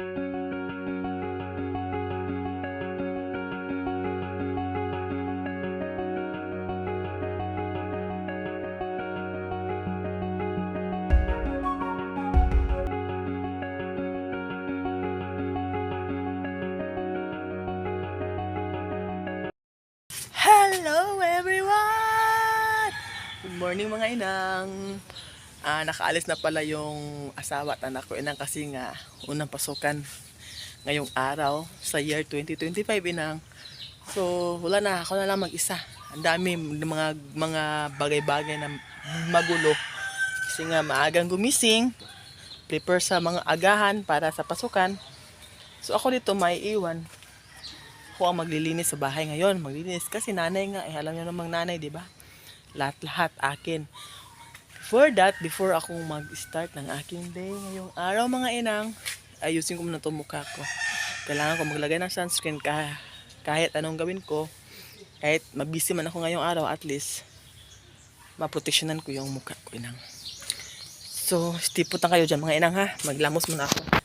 Hello everyone! Good morning mga inang. Nakaalis na pala yung asawa at anak ko inang kasi nga unang pasukan ngayong araw sa year 2025 inang. So wala na, ako na lang mag-isa. Ang dami mga bagay-bagay na magulo. Kasi nga maagang gumising, prepare sa mga agahan para sa pasukan. So ako dito may iwan. Ako ang maglilinis sa bahay ngayon. Maglilinis kasi nanay nga. Alam niyo namang nanay, di ba? Lahat-lahat akin. Before akong mag-start ng aking day ngayong araw mga inang, ayusin ko muna itong mukha ko. Kailangan ko maglagay ng sunscreen kahit anong gawin ko. Kahit mabisi man ako ngayong araw, at least maproteksyonan ko yung mukha ko inang. So, stiputan kayo dyan mga inang ha. Maglamos muna ako.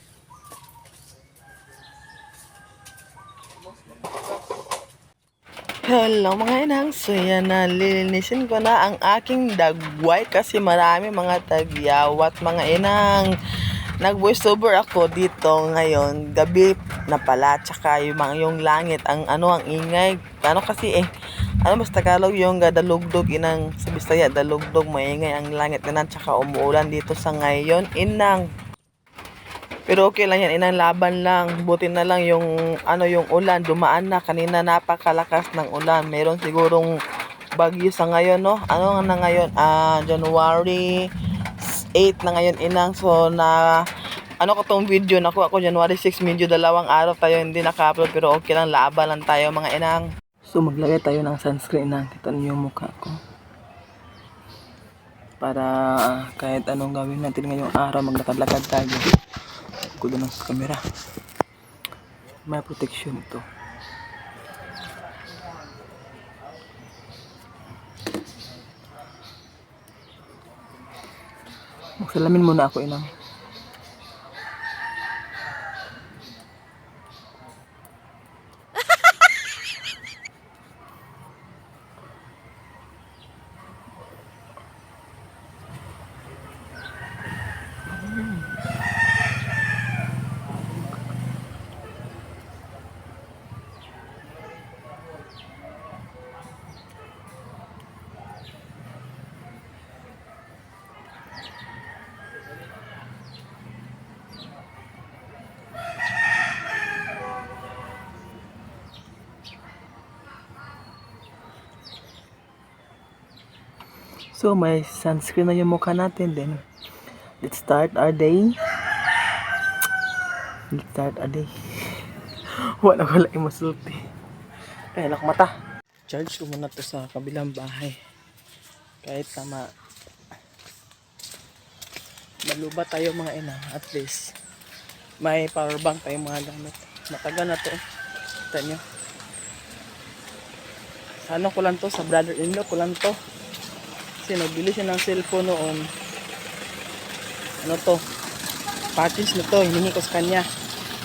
Hello mga inang, so yan na, lilinisin ko na ang aking dagway kasi marami mga tagyawat mga inang. Nag-voice over ako dito ngayon, gabi na pala, tsaka yung langit, ang ingay, kasi mas Tagalog yung dalugdog inang, sa Bisaya dalugdog, maingay ang langit inang, tsaka umuulan dito sa ngayon inang. Pero okay lang yan, inang, laban lang. Buti na lang yung ulan dumaan na kanina, napakalakas ng ulan. Meron sigurong bagyo sa ngayon, no? Ano na ngayon? January 8 na ngayon inang. So na ko tong video nakuha ko January 6, medyo 2 araw tayo hindi naka-upload, pero okay lang, laban lang tayo mga inang. So maglagay tayo ng sunscreen na. Kita niyo yung mukha ko. Para kahit anong gawin natin ngayong araw, maglakad-lakad tayo. Ko doon ng camera. May protection ito. Magsalamin muna ako inang. So may sunscreen na yung mukha natin, then let's start our day. Wala yung masulti. Kaya nak mata. Charge ko muna to sa kabilang bahay. Kahit tama maluba tayo mga ina, at least may power bank tayong mga gamit. Matagal na to. Kita nyo. Sa ko lang to, sa brother-in-law ko lang to. Kasi nagbili siya ng cellphone noon. Package na to, hiningi ko sa kanya.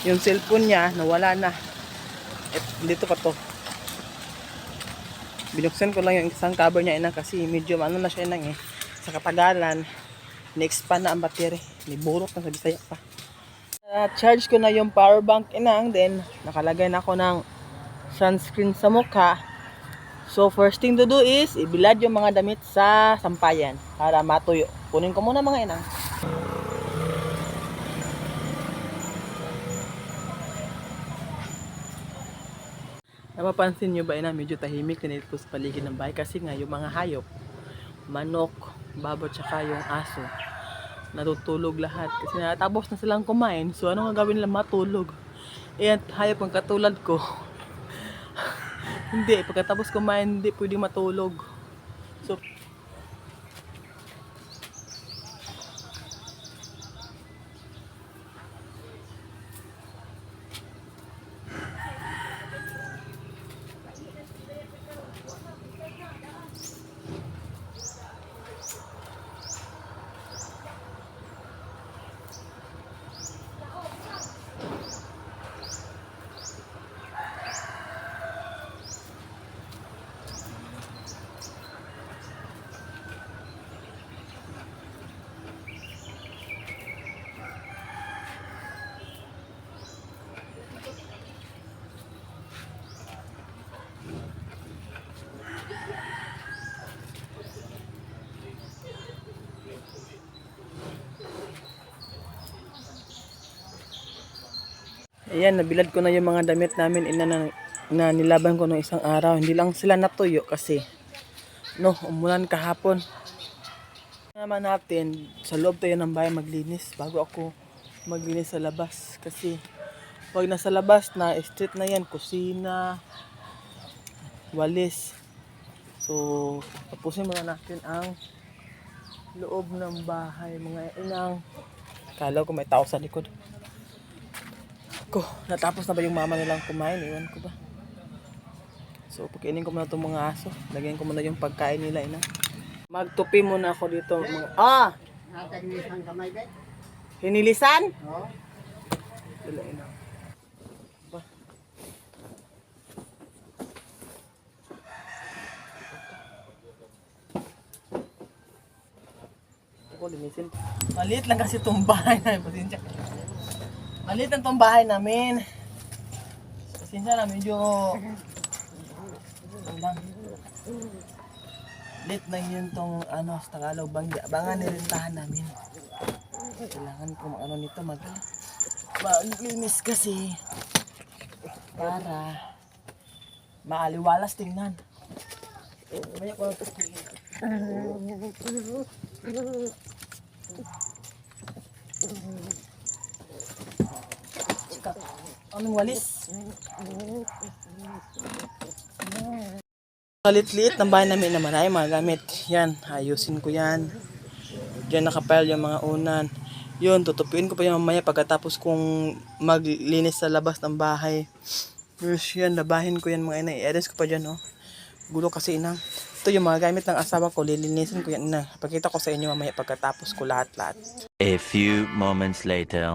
Yung cellphone niya, nawala na. Dito pa to. Binuksan ko lang yung isang cover niya inang, kasi medyo na siya inang sa katagalan, na-expand na ang battery. May burot na sa Bisaya pa. Charge ko na yung power bank inang, then nakalagay na ako ng sunscreen sa mukha. So first thing to do is ibilad yung mga damit sa sampayan para matuyo. Kunin ko muna mga inang. Napapansin nyo ba inang, medyo tahimik na dito sa paligid ng bahay kasi nga yung mga hayop, manok, baboy, tsaka yung aso, natutulog lahat kasi natapos na silang kumain. So ano nga gawin nila? Matulog. Hayop ang katulad ko hindi, pagkatapos kumain, hindi pwedeng matulog. So, Ayan, nabilad ko na yung mga damit namin na nilaban ko nung isang araw. Hindi lang sila natuyo kasi no, umulan kahapon. Naman natin, sa loob tayo ng bahay maglinis bago ako maglinis sa labas. Kasi pag nasa labas na, street na yan, kusina, walis. So, tapusin muna natin ang loob ng bahay, mga inang. Kala ko may tao sa likod. Ko, natapos na ba yung mama nilang kumain? Iwan ko ba? So, pagkainin ko muna itong mga aso. Lagyan ko muna yung pagkain nila, ina. Magtupi muna ako dito. Nakatagnisan kamay ba? Hinilisan? Oo. Dala, ina. Ba? Ako, linisin. Maliit lang kasi itong bahay namin. Pasensya. Maliit lang itong bahay namin. Pasensya na, medyo lang. Late na yun tong sa Tagalog bangan nilintahan namin. Kailangan ko ano nito maglinis kasi para maaliwalas tingnan. Mamaya ko ito. Anong walis? Kalit-liit ng bahay namin naman ay mga gamit. Yan, ayusin ko yan. Diyan nakapile yung mga unan. Yun, tutupiin ko pa yung mamaya pagkatapos kong maglinis sa labas ng bahay. Yes, yan, labahin ko yan mga ina. I-edit ko pa dyan, oh. Gulo kasi inang. Ito yung mga gamit ng asawa ko, lilinisin ko yan ina. Pakita ko sa inyo mamaya pagkatapos ko lahat-lahat. A few moments later.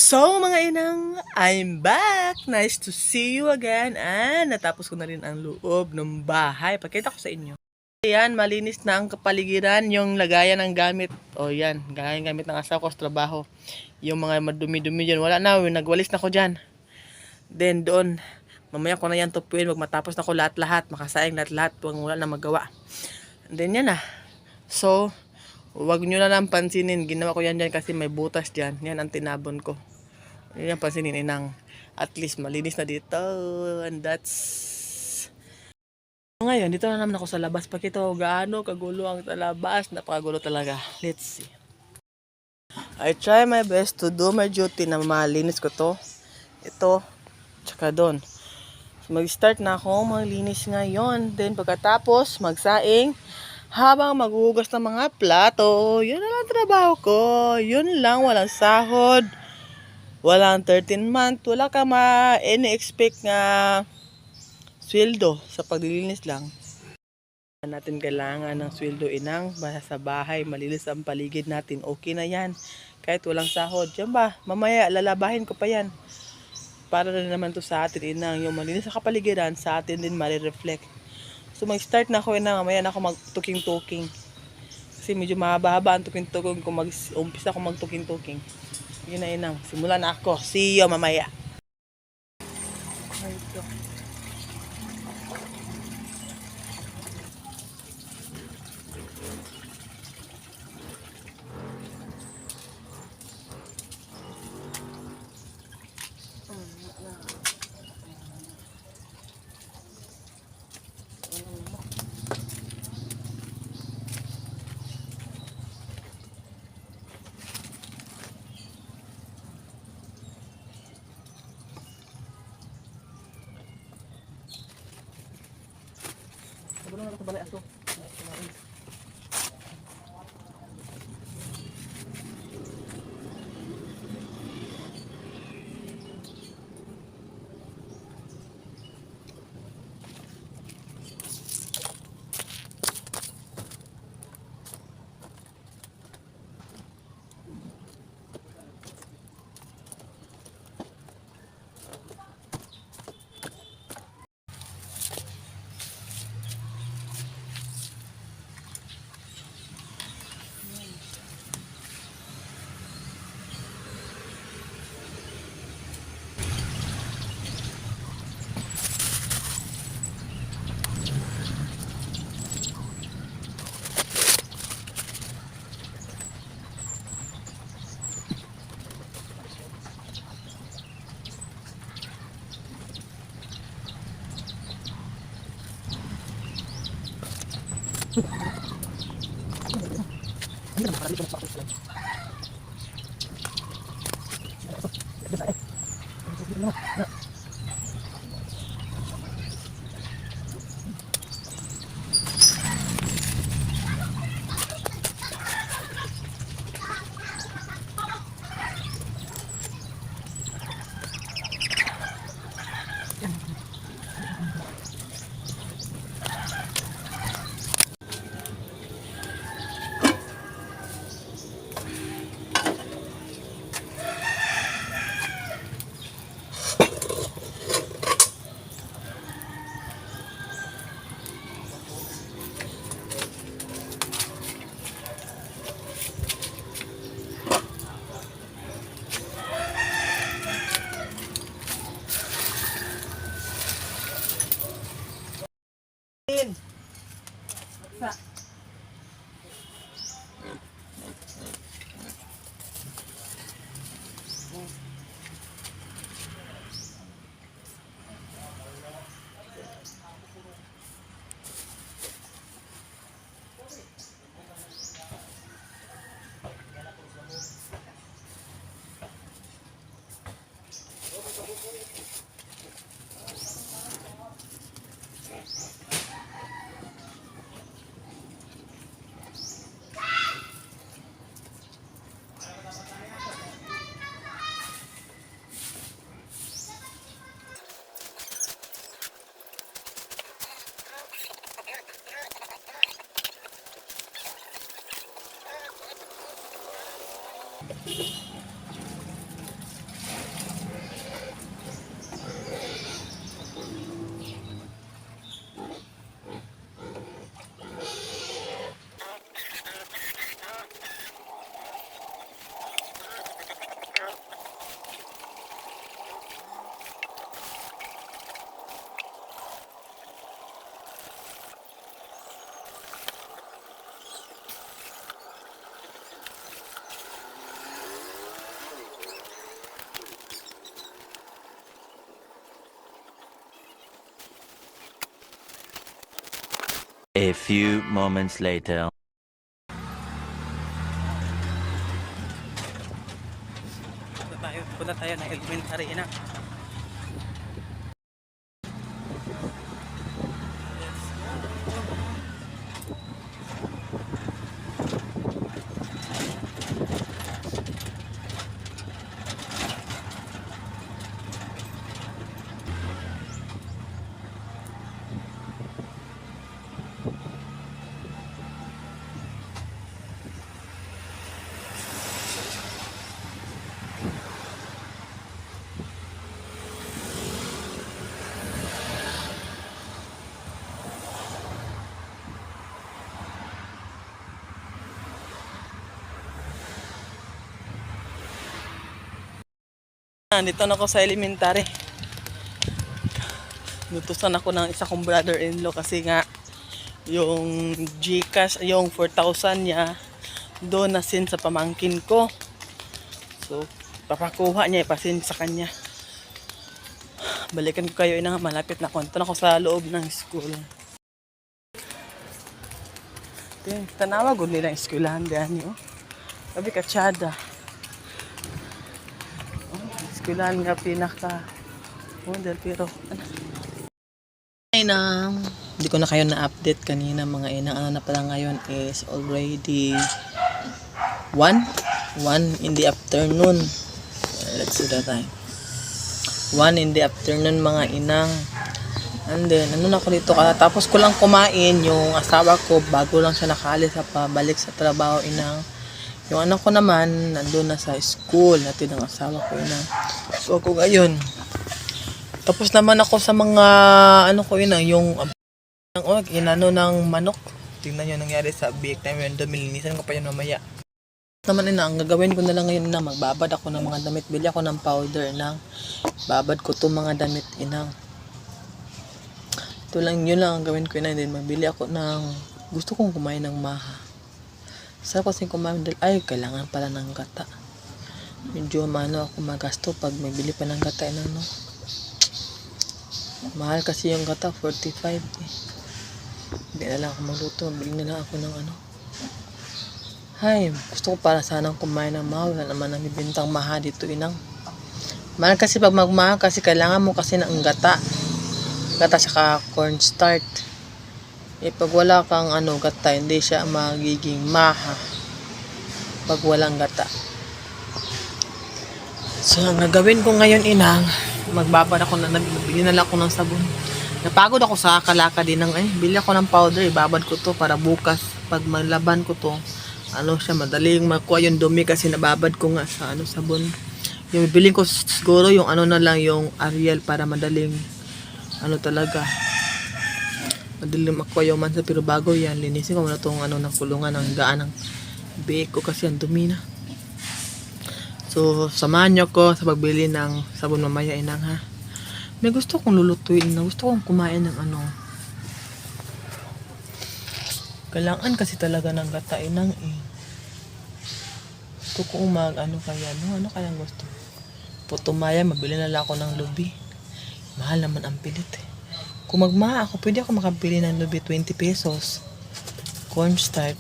So mga inang, I'm back! Nice to see you again. Natapos ko na rin ang loob ng bahay. Pakita ko sa inyo. Ayan, malinis na ang kapaligiran, yung lagayan ng gamit. O yan, gamit ng asawa ko sa trabaho. Yung mga madumi-dumi dyan, wala na, nagwalis na ko dyan. Then doon, mamaya ko na yan tupuin, matapos na ko lahat-lahat, makasaing lahat-lahat, wala na magawa. And then yan na. So, wag nyo na lang pansinin, ginawa ko yan dyan kasi may butas dyan. Yan ang tinabon ko. Yan pansinin inang. At least malinis na dito. And that's... Ngayon, dito na naman ako sa labas. Pakita ko gaano kagulo ang labas. Napakagulo talaga. Let's see. I try my best to do my duty na malinis ko to. Ito. Tsaka doon. So, mag-start na ako maglinis ngayon. Then pagkatapos, magsaing. Habang maghuhugas ng mga plato, yun na lang trabaho ko. Yun lang, walang sahod. Walang 13 month. Wala ka ini-expect nga sweldo sa paglilinis lang. Natin kailangan ng sweldo inang. Basta sa bahay, malinis ang paligid natin. Okay na yan. Kahit walang sahod. Diyan ba? Mamaya, lalabahin ko pa yan. Para na naman to sa atin inang. Yung malinis sa kapaligiran, sa atin din mali-reflect. So mag-start na ako na mamaya na ako magtuking-tuking. Kasi medyo mahaba-haba ang tuking-tuking kung mag-umpisa ako magtuking-tuking. Yun na inang. Simulan na ako. See you mamaya. Belum ada balik aku. A few moments later. Punta tayo ng elementary na. Nandito na ako sa elementary. Nutusan ako ng isa kong brother-in-law kasi nga yung GCash, yung 4,000 niya doon na send sa pamangkin ko. So, papakuha niya, ipasin sa kanya. Balikan ko kayo inang malapit na konto na ako sa loob ng school. Tanawa gud nila ang eskwelahan gani oh. Sabi katsada. Eskwelahan nga pinaka model pero ay na hindi ko na kayo na-update kanina mga inang. Ano na pala ngayon is already 1 in the afternoon. Let's see the time. 1 in the afternoon mga inang. And then ano na ako dito tapos ko lang kumain yung asawa ko bago lang siya nakaalis sa pabalik sa trabaho inang. Yung anak ko naman nandoon na sa school natin ng asawa ko inang. So ako ngayon tapos naman ako sa mga ano ko inang yung inano ng manok. Tingnan niyo nangyari sa bake time yung dumilinisan ko pa yun mamaya. Naman ina, ang gagawin ko na lang ngayon na magbabad ako ng mga damit. Bili ako ng powder nang babad ko to mga damit inang. Ito lang yun lang ang gawin ko inang. Then magbili ako ng gusto kong kumain ng maha. Sa kasi kumain dahil ay kailangan pala ng gata. Medyo mano ako magasto pag magbili pa ng gata inang no. Mahal kasi yung gata 45 eh. Hindi na lang ako magluto. Bili na lang ako ng ano. Hay, gusto ko para sanang kumain ng maha. Wala naman ang bibintang maha dito, inang. Mahal kasi pag magmaha kasi kailangan mo kasi ng gata. Gata saka cornstarch. Eh pag wala kang gata, hindi siya magiging maha. Pag walang gata. So, ang gagawin ko ngayon, inang, magbabad ako bili na lang ako ng sabon. Napagod ako sa kalaka din bili ako ng powder, ibabad ko to para bukas, pag malaban ko to, siya, madaling makuha yung dumi kasi nababad ko nga sa sabon. Yung bibiling ko siguro yung na lang, yung Ariel para madaling, talaga, madaling makuha yung mansa. Pero bago yan, linisin ko muna tong ng kulungan ng gaan ng biik ko kasi ang dumi na. So, samahan nyo ko sa pagbili ng sabon mamaya, inang, ha. May gusto kong lulutuin na. Gusto kong kumain ng kailangan kasi talaga ng gata, inang, eh. Gusto kong kaya, ano kayang gusto? Putumaya, mabili na lang ako ng lubi. Mahal naman ang pilit, eh. Kung magmaa ako, pwede ako makabili ng lubi, 20 pesos. Cornstarch.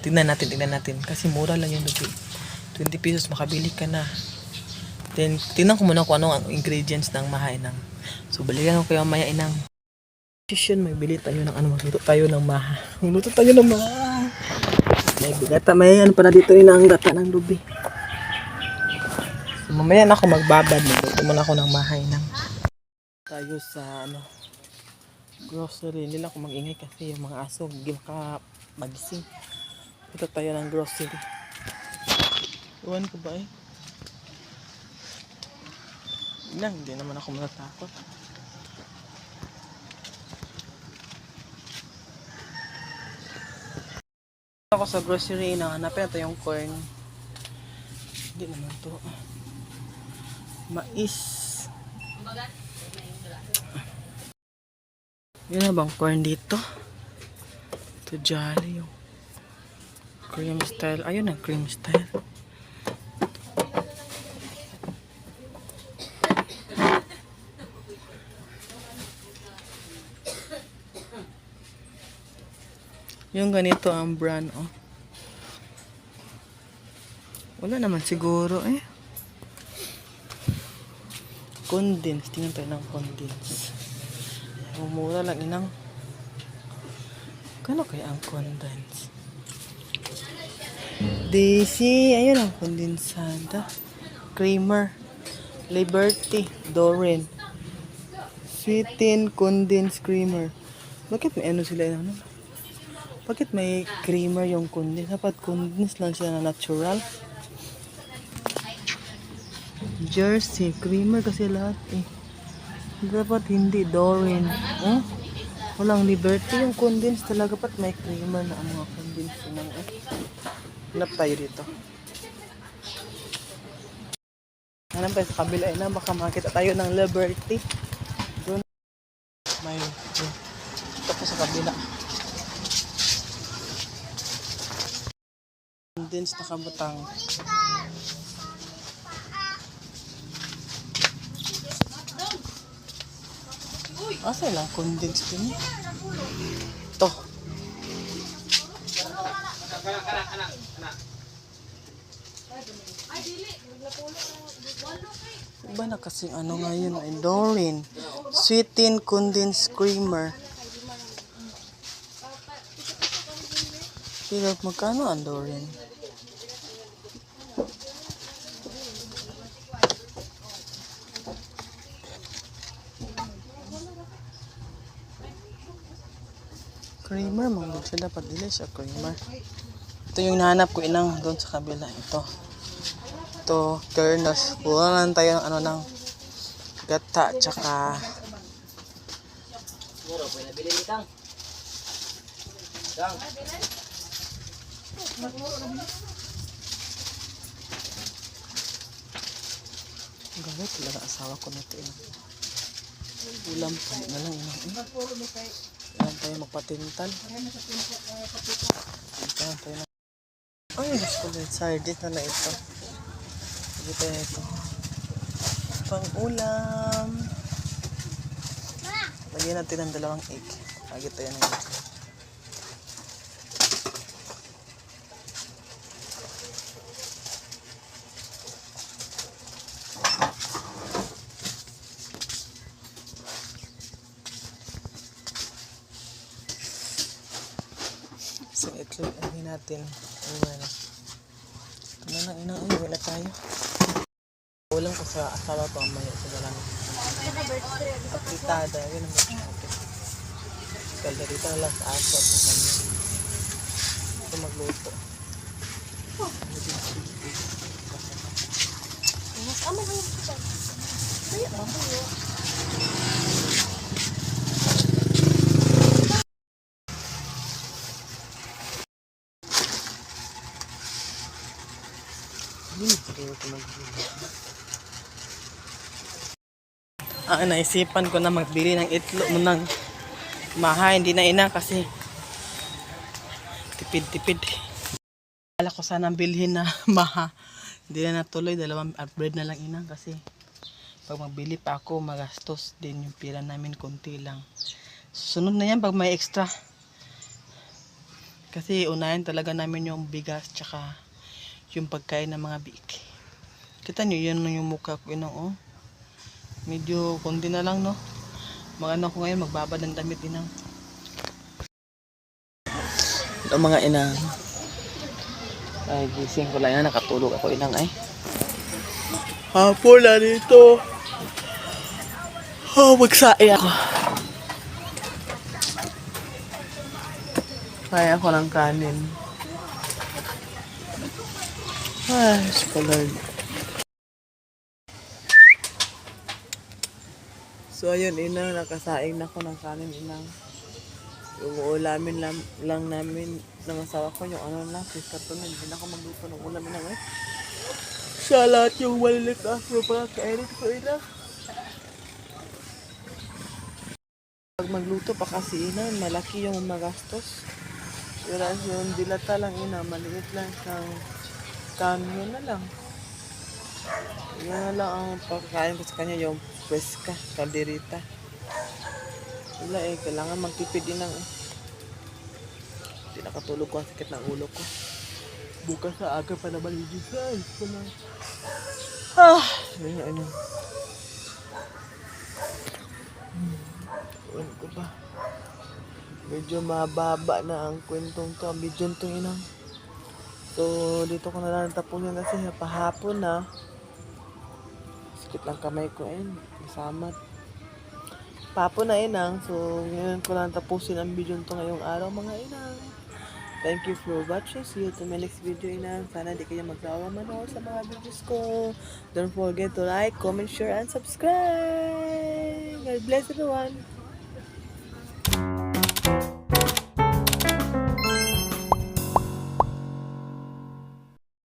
Tignan natin. Kasi mura lang yung lubi. 20 pesos, makabili ka na. Then, tingnan ko muna kung ano ang ingredients ng maha, inang. So, balikan ko kayo maya, inang. May bili tayo ng magluto tayo ng maha. Magluto tayo ng maha. May bigata, may pala dito, inang, gata ng lubi. So, mamaya na ako magbabad. Magluto muna ako ng maha, inang. Tayo sa, grocery. Hindi lang ako mag-ingay kasi yung mga aso, hindi magising. Ito tayo ng grocery. Iwan ko ba, eh? Hindi naman ako matatakot. Ako sa grocery, hanapin natin yung corn. Hindi naman to. Mais. Yun na bang corn dito? Ito jolly yung cream style. Ayun ang cream style. Yung ganito ang brand, oh. Wala naman siguro, eh. Condense. Tingnan tayo ng condense. Mura lang, inang. Kano kaya ang condense? Daisy. Ayun ang kondensada. Creamer. Liberty. Dorin. Sweeten condensed creamer. Bakit may sila, Bakit may creamer yung condense? Dapat condense lang siya na natural. Jersey, creamer kasi lahat, eh. Dapat hindi Dorin. Walang Liberty yung condense talaga. Dapat may creamer na ang mga condense. Hanap tayo dito. Hanap tayo sa kabila. Baka makita tayo ng Liberty. Doon. May ito po sa kabila. Condense na kabutang. Asa lang condense din. Ito. Iba na kasing ngayon ay Dorin. Sweeten condensed creamer. Pero magkano ang Dorin? Creamer, manggod siya. Dapat dili siya creamer. Ito yung nahanap ko, inang, doon sa kabila. Ito, kernels. Kuha lang tayo ng ng gata, tsaka gawin talaga asawa ko na ito. Ulam pa na lang, inang. Ayan tayo magpatintal. Ayan tayo na. Ay, gusto ko din. Sardines na ito. Sige tayo ito. Pang ulam. Lagyan natin ng 2 egg. Lagyan tayo ng ito. Ano natin. Ano. Ano na inang uwi na tayo. Ulang ko sa asawa ko ang mayo sa dalang. Fritada. Yun ang mga natin. Kalderita na lang sa aso at sa kanya. Ito magluto. Naisipan ko na magbili ng itlog ng maha, hindi na ina kasi tipid-tipid. Kala ko sana bilhin na maha. Hindi na natuloy, dalawang bread na lang ina kasi pag magbili pa ako magastos din yung pira namin, konti lang. Susunod na yan pag may extra. Kasi unahin talaga namin yung bigas tsaka yung pagkain ng mga biki. Kita nyo, yun yung mukha ko inang oh. Medyo konti na lang no. Magano ko ngayon, magbabad ng damit inang. Ito mga inang. Ay, gising ko lang yan, nakatulog ako inang ay. Hapon na dito. Oh, magsae ako. Kaya ako ng kanin. Ay, Lord. So, ayun, inang, nakasaing na ako ng kanin, inang. Yung ulamin lang namin ng asawa ko, yung ano lang, fish carton, hindi na ako magluto ng ulam, inang, eh. Sa lahat yung malilit na pagkakainit ko, inang. Pag magluto pa kasi, inang, malaki yung magastos. Whereas yung dilata lang, inang, maliit lang siyang kanyo na lang. Yan lang ang pagkain ko sa kanya, yung peska, kalderita. Wala eh, kailangan magtipid din ng hindi nakatulog ko, ang sakit ng ulo ko. Bukas sa aga pa naman yung design. Ano. Ano ko ba? Medyo mababa na ang kwentong to, ang video to inang. So, dito ko na lang tapunin kasi pahapon na. Sakit lang kamay ko kasamat. Papo na inang. So, ngayon ko lang tapusin ang video to ngayong araw mga inang. Thank you for watching. See you to my next video inang. Sana di kayo magsawa manood sa mga videos ko. Don't forget to like, comment, share, and subscribe. God bless everyone.